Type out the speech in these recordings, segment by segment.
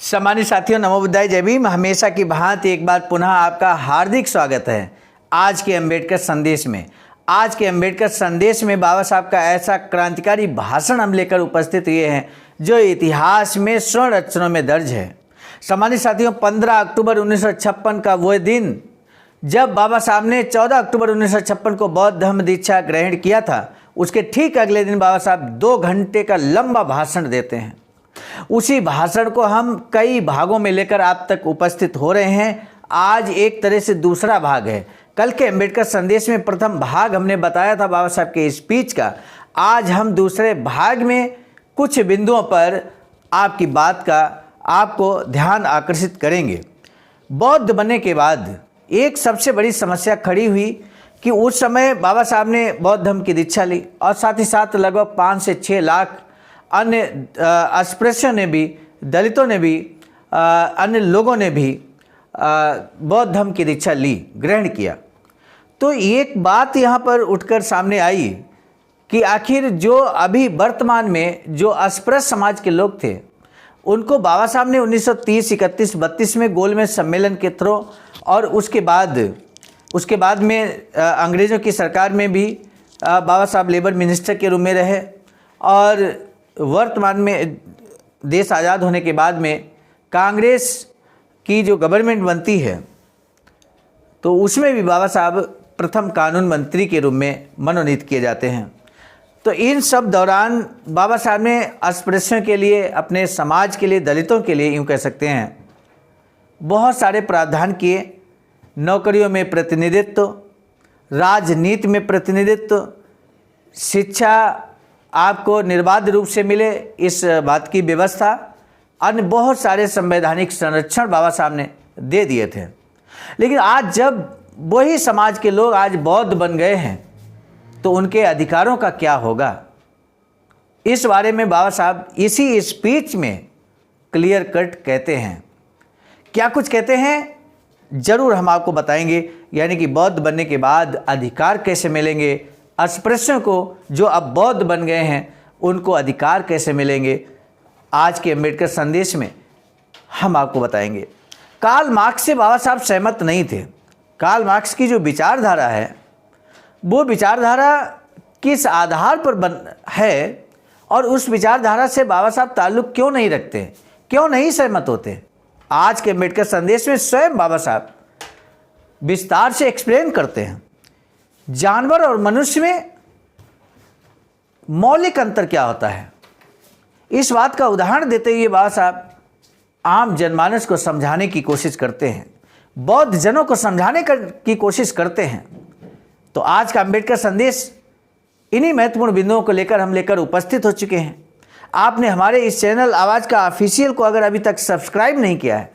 सम्मानित साथियों, नमो बुद्धाय, जय भीम। हमेशा की भांति एक बार पुनः आपका हार्दिक स्वागत है आज के अम्बेडकर संदेश में। आज के अम्बेडकर संदेश में बाबा साहब का ऐसा क्रांतिकारी भाषण हम लेकर उपस्थित हुए हैं जो इतिहास में स्वर्ण अक्षरों में दर्ज है। सम्मानित साथियों, 15 अक्टूबर 1956 का वो दिन जब बाबा साहब ने 14 अक्टूबर 1956 को बौद्ध धर्म दीक्षा ग्रहण किया था, उसके ठीक अगले दिन बाबा साहब 2 घंटे का लंबा भाषण देते हैं। उसी भाषण को हम कई भागों में लेकर आप तक उपस्थित हो रहे हैं। आज एक तरह से दूसरा भाग है। कल के अम्बेडकर संदेश में प्रथम भाग हमने बताया था बाबा साहब के स्पीच का। आज हम दूसरे भाग में कुछ बिंदुओं पर आपकी बात का आपको ध्यान आकर्षित करेंगे। बौद्ध बनने के बाद एक सबसे बड़ी समस्या खड़ी हुई कि उस समय बाबा साहब ने बौद्ध धर्म की दीक्षा ली और साथ ही साथ लगभग 5 से 6 लाख अन्य अस्पृश्यों ने भी, दलितों ने भी, अन्य लोगों ने भी बौद्ध धर्म की दीक्षा ली, ग्रहण किया। तो एक बात यहाँ पर उठकर सामने आई कि आखिर जो अभी वर्तमान में जो अस्पृश्य समाज के लोग थे, उनको बाबा साहब ने 1930, 31, 32 में गोलमेज सम्मेलन के थ्रू और उसके बाद में अंग्रेज़ों की सरकार में भी बाबा साहब लेबर मिनिस्टर के रूप में रहे और वर्तमान में देश आज़ाद होने के बाद में कांग्रेस की जो गवर्नमेंट बनती है तो उसमें भी बाबा साहब प्रथम कानून मंत्री के रूप में मनोनीत किए जाते हैं। तो इन सब दौरान बाबा साहब ने अस्पृश्यों के लिए, अपने समाज के लिए, दलितों के लिए यूँ कह सकते हैं, बहुत सारे प्रावधान किए। नौकरियों में प्रतिनिधित्व, राजनीति में प्रतिनिधित्व, शिक्षा आपको निर्बाध रूप से मिले, इस बात की व्यवस्था, अन्य बहुत सारे संवैधानिक संरक्षण बाबा साहब ने दे दिए थे। लेकिन आज जब वही समाज के लोग आज बौद्ध बन गए हैं तो उनके अधिकारों का क्या होगा, इस बारे में बाबा साहब इसी स्पीच में क्लियर कट कहते हैं। क्या कुछ कहते हैं जरूर हम आपको बताएंगे, यानी कि बौद्ध बनने के बाद अधिकार कैसे मिलेंगे, अस्पृश्यों को जो अब बौद्ध बन गए हैं उनको अधिकार कैसे मिलेंगे, आज के अम्बेडकर संदेश में हम आपको बताएंगे। कार्ल मार्क्स से बाबा साहब सहमत नहीं थे। कार्ल मार्क्स की जो विचारधारा है वो विचारधारा किस आधार पर है और उस विचारधारा से बाबा साहब ताल्लुक़ क्यों नहीं रखते, क्यों नहीं सहमत होते, आज के अम्बेडकर संदेश में स्वयं बाबा साहब विस्तार से एक्सप्लेन करते हैं। जानवर और मनुष्य में मौलिक अंतर क्या होता है, इस बात का उदाहरण देते हुए बाबा साहब आम जनमानस को समझाने की कोशिश करते हैं, बौद्ध जनों को समझाने की कोशिश करते हैं। तो आज का अम्बेडकर संदेश इन्हीं महत्वपूर्ण बिंदुओं को लेकर उपस्थित हो चुके हैं। आपने हमारे इस चैनल आवाज़ का ऑफिशियल को अगर अभी तक सब्सक्राइब नहीं किया है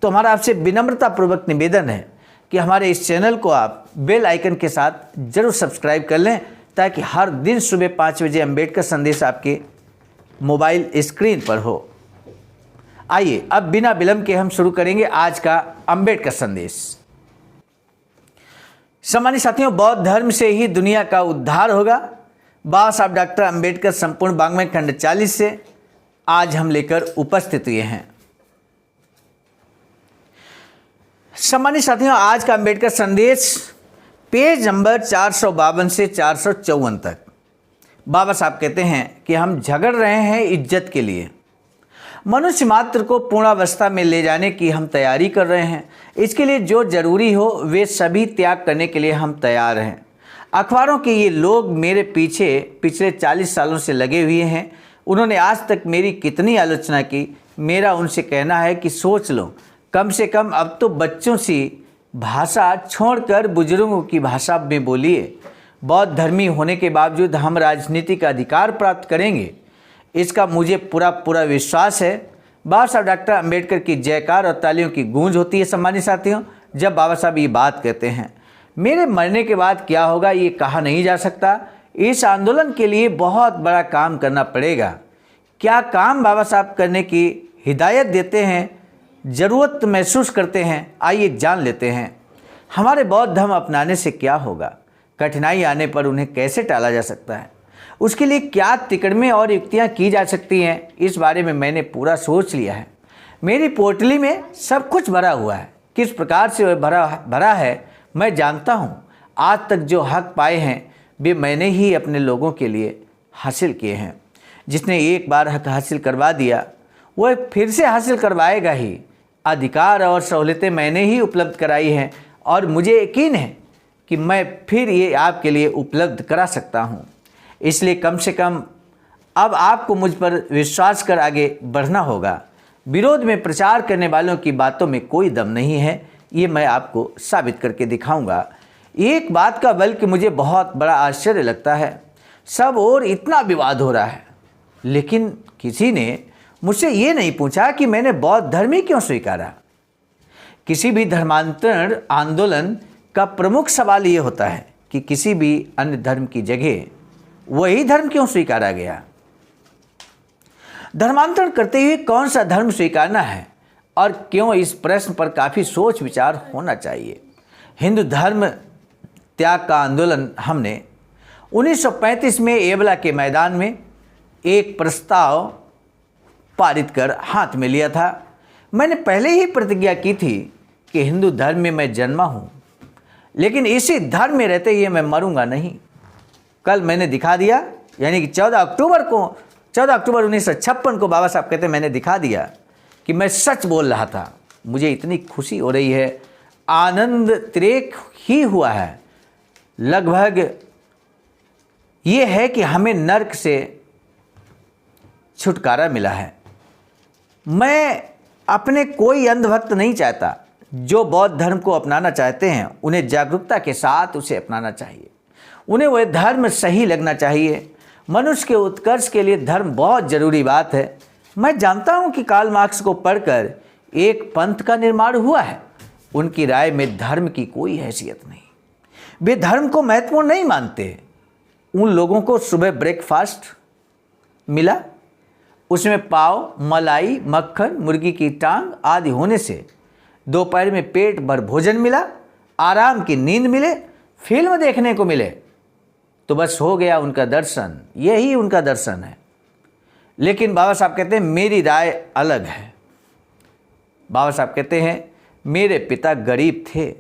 तो हमारा आपसे विनम्रतापूर्वक निवेदन है कि हमारे इस चैनल को आप बेल आइकन के साथ जरूर सब्सक्राइब कर लें ताकि हर दिन सुबह 5 बजे अम्बेडकर संदेश आपके मोबाइल स्क्रीन पर हो। आइए अब बिना विलंब के हम शुरू करेंगे आज का अम्बेडकर संदेश। सम्मानित साथियों, बौद्ध धर्म से ही दुनिया का उद्धार होगा। बाबा साहब डॉक्टर अम्बेडकर संपूर्ण वाङ्मय खंड 40 से आज हम लेकर उपस्थित हुए हैं। सम्मानित साथियों, आज का अम्बेडकर संदेश पेज नंबर 452 से 454 तक बाबा साहब कहते हैं कि हम झगड़ रहे हैं इज्जत के लिए, मनुष्य मात्र को पूर्णावस्था में ले जाने की हम तैयारी कर रहे हैं। इसके लिए जो जरूरी हो वे सभी त्याग करने के लिए हम तैयार हैं। अखबारों के ये लोग मेरे पीछे पिछले 40 सालों से लगे हुए हैं। उन्होंने आज तक मेरी कितनी आलोचना की। मेरा उनसे कहना है कि सोच लो, कम से कम अब तो बच्चों सी भाषा छोड़कर बुजुर्गों की भाषा में बोलिए। बौद्ध धर्मी होने के बावजूद हम राजनीतिक अधिकार प्राप्त करेंगे, इसका मुझे पूरा विश्वास है। बाबा साहब डॉक्टर अम्बेडकर की जयकार और तालियों की गूंज होती है। सम्मानित साथियों, जब बाबा साहब ये बात कहते हैं, मेरे मरने के बाद क्या होगा ये कहा नहीं जा सकता। इस आंदोलन के लिए बहुत बड़ा काम करना पड़ेगा। क्या काम बाबा साहब करने की हिदायत देते हैं, ज़रूरत महसूस करते हैं, आइए जान लेते हैं। हमारे बौद्ध धर्म अपनाने से क्या होगा, कठिनाई आने पर उन्हें कैसे टाला जा सकता है, उसके लिए क्या तिकड़में और युक्तियाँ की जा सकती हैं, इस बारे में मैंने पूरा सोच लिया है। मेरी पोटली में सब कुछ भरा हुआ है। किस प्रकार से वह भरा है मैं जानता हूँ। आज तक जो हक पाए हैं वे मैंने ही अपने लोगों के लिए हासिल किए हैं। जिसने एक बार हक हासिल करवा दिया वह फिर से हासिल करवाएगा ही। अधिकार और सहूलियतें मैंने ही उपलब्ध कराई हैं और मुझे यकीन है कि मैं फिर ये आपके लिए उपलब्ध करा सकता हूँ। इसलिए कम से कम अब आपको मुझ पर विश्वास कर आगे बढ़ना होगा। विरोध में प्रचार करने वालों की बातों में कोई दम नहीं है, ये मैं आपको साबित करके दिखाऊंगा। एक बात का बल्कि मुझे बहुत बड़ा आश्चर्य लगता है, सब और इतना विवाद हो रहा है, लेकिन किसी ने मुझसे ये नहीं पूछा कि मैंने बौद्ध धर्म ही क्यों स्वीकारा। किसी भी धर्मांतरण आंदोलन का प्रमुख सवाल ये होता है कि किसी भी अन्य धर्म की जगह वही धर्म क्यों स्वीकारा गया। धर्मांतरण करते हुए कौन सा धर्म स्वीकारना है और क्यों, इस प्रश्न पर काफ़ी सोच विचार होना चाहिए। हिंदू धर्म त्याग का आंदोलन हमने 1935 में एबला के मैदान में एक प्रस्ताव पारित कर हाथ में लिया था। मैंने पहले ही प्रतिज्ञा की थी कि हिंदू धर्म में मैं जन्मा हूँ, लेकिन इसी धर्म में रहते हुए मैं मरूंगा नहीं। कल मैंने दिखा दिया, यानी कि 14 अक्टूबर 1956 को बाबा साहब कहते हैं मैंने दिखा दिया कि मैं सच बोल रहा था। मुझे इतनी खुशी हो रही है, आनंद तिरेक ही हुआ है। लगभग ये है कि हमें नर्क से छुटकारा मिला है। मैं अपने कोई अंधभक्त नहीं चाहता। जो बौद्ध धर्म को अपनाना चाहते हैं उन्हें जागरूकता के साथ उसे अपनाना चाहिए। उन्हें वह धर्म सही लगना चाहिए। मनुष्य के उत्कर्ष के लिए धर्म बहुत जरूरी बात है। मैं जानता हूं कि कार्ल मार्क्स को पढ़कर एक पंथ का निर्माण हुआ है। उनकी राय में धर्म की कोई हैसियत नहीं। वे धर्म को महत्वपूर्ण नहीं मानते। उन लोगों को सुबह ब्रेकफास्ट मिला, उसमें पाव, मलाई, मक्खन, मुर्गी की टांग आदि होने से दोपहर में पेट भर भोजन मिला, आराम की नींद मिले, फिल्म देखने को मिले, तो बस हो गया उनका दर्शन। यही उनका दर्शन है। लेकिन बाबा साहब कहते हैं मेरी राय अलग है। बाबा साहब कहते हैं मेरे पिता गरीब थे,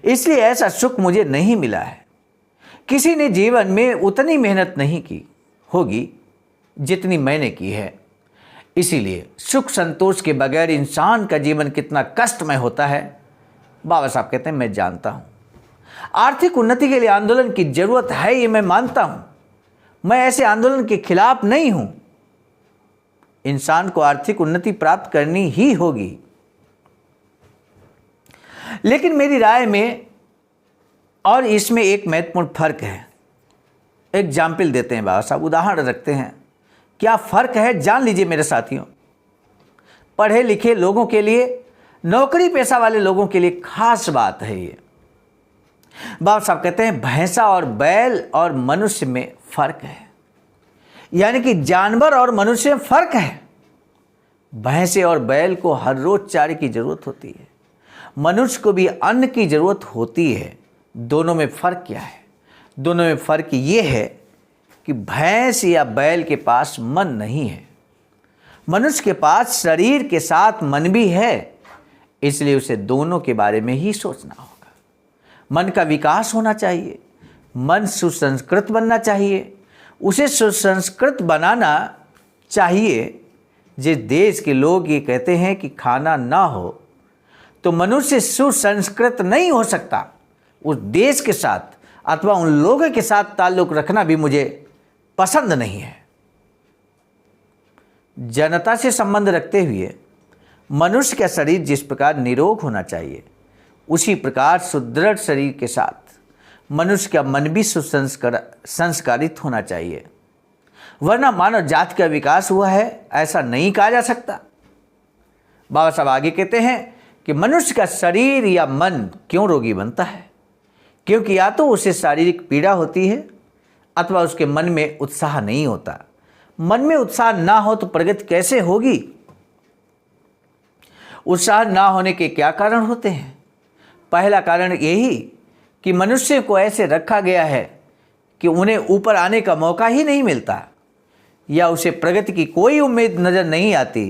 इसलिए ऐसा सुख मुझे नहीं मिला है। किसी ने जीवन में उतनी मेहनत नहीं की होगी जितनी मैंने की है। इसीलिए सुख संतोष के बगैर इंसान का जीवन कितना कष्टमय होता है, बाबा साहब कहते हैं मैं जानता हूँ। आर्थिक उन्नति के लिए आंदोलन की जरूरत है, ये मैं मानता हूँ। मैं ऐसे आंदोलन के खिलाफ नहीं हूँ। इंसान को आर्थिक उन्नति प्राप्त करनी ही होगी। लेकिन मेरी राय में और इसमें एक महत्वपूर्ण फर्क है। एग्जाम्पल देते हैं बाबा साहब, उदाहरण रखते हैं। क्या फर्क है जान लीजिए मेरे साथियों। पढ़े लिखे लोगों के लिए, नौकरी पेशा वाले लोगों के लिए खास बात है ये। बाबा साहब कहते हैं भैंसा और बैल और मनुष्य में फर्क है, यानी कि जानवर और मनुष्य में फर्क है। भैंसे और बैल को हर रोज चारे की जरूरत होती है, मनुष्य को भी अन्न की जरूरत होती है। दोनों में फर्क क्या है? दोनों में फर्क ये है कि भैंस या बैल के पास मन नहीं है, मनुष्य के पास शरीर के साथ मन भी है। इसलिए उसे दोनों के बारे में ही सोचना होगा। मन का विकास होना चाहिए, मन सुसंस्कृत बनना चाहिए। उसे सुसंस्कृत बनाना चाहिए। जिस देश के लोग ये कहते हैं कि खाना ना हो तो मनुष्य सुसंस्कृत नहीं हो सकता, उस देश के साथ अथवा उन लोगों के साथ ताल्लुक रखना भी मुझे पसंद नहीं है। जनता से संबंध रखते हुए मनुष्य का शरीर जिस प्रकार निरोग होना चाहिए, उसी प्रकार सुदृढ़ शरीर के साथ मनुष्य का मन भी संस्कारित होना चाहिए, वरना मानव जाति का विकास हुआ है ऐसा नहीं कहा जा सकता। बाबा साहब आगे कहते हैं कि मनुष्य का शरीर या मन क्यों रोगी बनता है? क्योंकि या तो उसे शारीरिक पीड़ा होती है अथवा उसके मन में उत्साह नहीं होता। मन में उत्साह ना हो तो प्रगति कैसे होगी? उत्साह ना होने के क्या कारण होते हैं? पहला कारण यही कि मनुष्य को ऐसे रखा गया है कि उन्हें ऊपर आने का मौका ही नहीं मिलता, या उसे प्रगति की कोई उम्मीद नजर नहीं आती।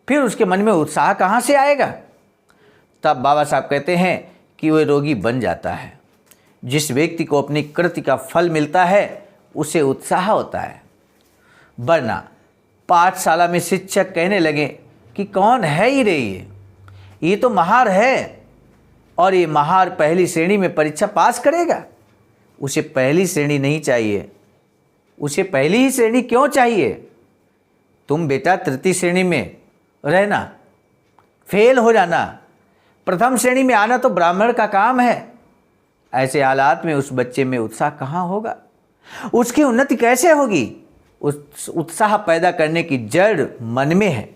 फिर उसके मन में उत्साह कहाँ से आएगा? तब बाबा साहब कहते हैं कि वह रोगी बन जाता है। जिस व्यक्ति को अपनी कृति का फल मिलता है उसे उत्साह होता है। वरना पाठशाला में शिक्षक कहने लगे कि कौन है ही रे, ये तो महार है और ये महार पहली श्रेणी में परीक्षा पास करेगा। उसे पहली श्रेणी नहीं चाहिए, उसे पहली ही श्रेणी क्यों चाहिए? तुम बेटा तृतीय श्रेणी में रहना, फेल हो जाना, प्रथम श्रेणी में आना तो ब्राह्मण का काम है। ऐसे हालात में उस बच्चे में उत्साह कहाँ होगा? उसकी उन्नति कैसे होगी? उस उत्साह पैदा करने की जड़ मन में है।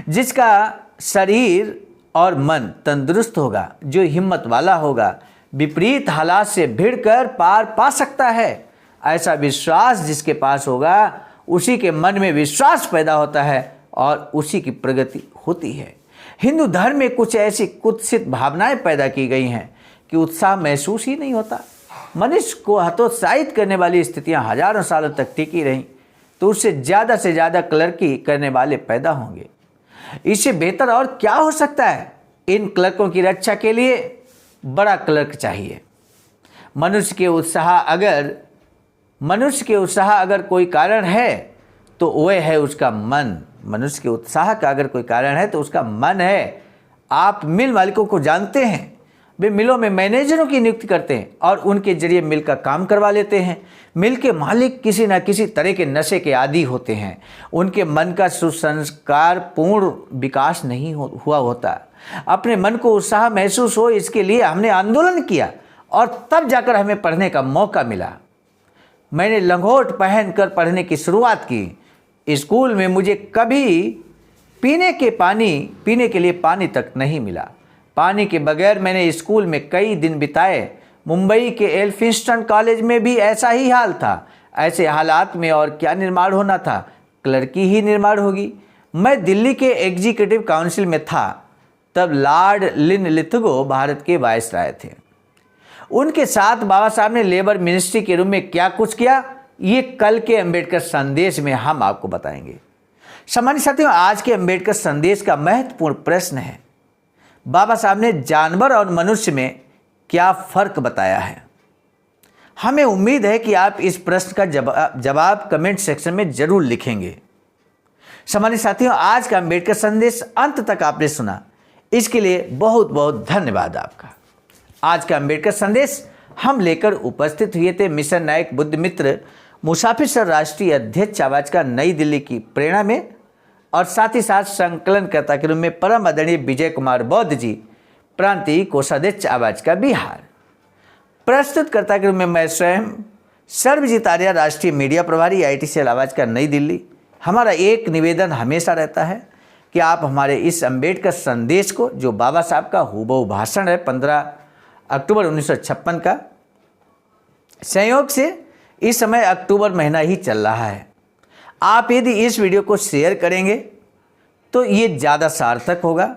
जिसका शरीर और मन तंदुरुस्त होगा, जो हिम्मत वाला होगा, विपरीत हालात से भिड़कर पार पा सकता है। ऐसा विश्वास जिसके पास होगा उसी के मन में विश्वास पैदा होता है और उसी की प्रगति होती है। हिंदू धर्म में कुछ ऐसी कुत्सित भावनाएं पैदा की गई हैं कि उत्साह महसूस ही नहीं होता। मनुष्य को हतोत्साहित करने वाली स्थितियां हजारों सालों तक टिकी रहीं तो उससे से ज़्यादा क्लर्की करने वाले पैदा होंगे। इससे बेहतर और क्या हो सकता है? इन क्लर्कों की रक्षा के लिए बड़ा क्लर्क चाहिए। मनुष्य के उत्साह अगर कोई कारण है तो वह है उसका मन। मनुष्य के उत्साह का अगर कोई कारण है तो उसका मन है। आप मिल मालिकों को जानते हैं, वे मिलों में मैनेजरों की नियुक्ति करते हैं और उनके जरिए मिल का काम करवा लेते हैं। मिल के मालिक किसी न किसी तरह के नशे के आदी होते हैं। उनके मन का सुसंस्कार पूर्ण विकास नहीं हुआ होता। अपने मन को उत्साह महसूस हो इसके लिए हमने आंदोलन किया और तब जाकर हमें पढ़ने का मौका मिला। मैंने लंगोट पहनकर पढ़ने की शुरुआत की। स्कूल में मुझे कभी पीने के लिए पानी तक नहीं मिला। पानी के बगैर मैंने स्कूल में कई दिन बिताए। मुंबई के एल्फिंस्टन कॉलेज में भी ऐसा ही हाल था। ऐसे हालात में और क्या निर्माण होना था? क्लर्की ही निर्माण होगी। मैं दिल्ली के एग्जीक्यूटिव काउंसिल में था। तब लॉर्ड लिनलिथगो भारत के वायसराय थे। उनके साथ बाबा साहब ने लेबर मिनिस्ट्री के रूप में क्या कुछ किया, ये कल के अंबेडकर संदेश में हम आपको बताएंगे। सामान्य साथियों, आज के अंबेडकर संदेश का महत्वपूर्ण प्रश्न है, बाबा साहब ने जानवर और मनुष्य में क्या फर्क बताया है। हमें उम्मीद है कि आप इस प्रश्न का जवाब कमेंट सेक्शन में जरूर लिखेंगे। सामान्य साथियों, आज का अंबेडकर संदेश अंत तक आपने सुना, इसके लिए बहुत बहुत धन्यवाद आपका। आज का अंबेडकर संदेश हम लेकर उपस्थित हुए थे मिशन नायक बुद्ध मित्र मुसाफिर सर राष्ट्रीय अध्यक्ष आवाज का नई दिल्ली की प्रेरणा में, और साथ ही साथ संकलनकर्ता के रूप में परम आदरणीय विजय कुमार बौद्ध जी, प्रांतीय कोषाध्यक्ष आवाज का बिहार। प्रस्तुतकर्ता के रूप में मैं स्वयं सर्वजीत आर्या, राष्ट्रीय मीडिया प्रभारी, ITCL आवाज का नई दिल्ली। हमारा एक निवेदन हमेशा रहता है कि आप हमारे इस अंबेडकर संदेश को, जो बाबा साहब का हूबहू भाषण है 15 अक्टूबर 1956 का, संयोग से इस समय अक्टूबर महीना ही चल रहा है, आप यदि इस वीडियो को शेयर करेंगे तो ये ज़्यादा सार्थक होगा,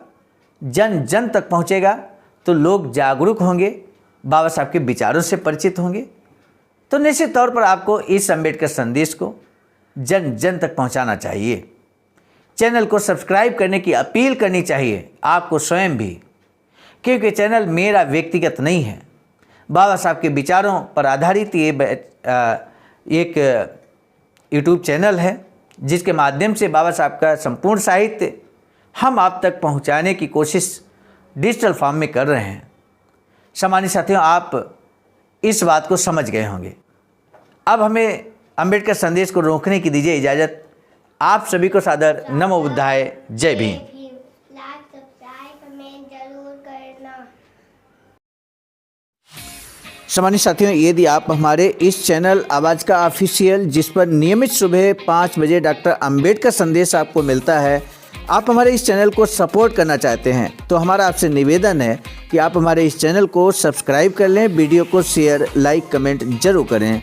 जन जन तक पहुँचेगा तो लोग जागरूक होंगे, बाबा साहब के विचारों से परिचित होंगे। तो निश्चित तौर पर आपको इस अंबेडकर संदेश को जन जन तक पहुँचाना चाहिए। चैनल को सब्सक्राइब करने की अपील करनी चाहिए आपको स्वयं भी, क्योंकि चैनल मेरा व्यक्तिगत नहीं है, बाबा साहब के विचारों पर आधारित ये एक यूट्यूब चैनल है जिसके माध्यम से बाबा साहब का संपूर्ण साहित्य हम आप तक पहुंचाने की कोशिश डिजिटल फॉर्म में कर रहे हैं। सामान्य साथियों, आप इस बात को समझ गए होंगे। अब हमें अंबेडकर संदेश को रोकने की दीजिए इजाज़त। आप सभी को सादर नमो बुद्धाय, जय भीम। सामान्य साथियों, यदि आप हमारे इस चैनल आवाज़ का ऑफिशियल, जिस पर नियमित सुबह 5 बजे डॉक्टर अंबेडकर संदेश आपको मिलता है, आप हमारे इस चैनल को सपोर्ट करना चाहते हैं तो हमारा आपसे निवेदन है कि आप हमारे इस चैनल को सब्सक्राइब कर लें, वीडियो को शेयर, लाइक, कमेंट जरूर करें।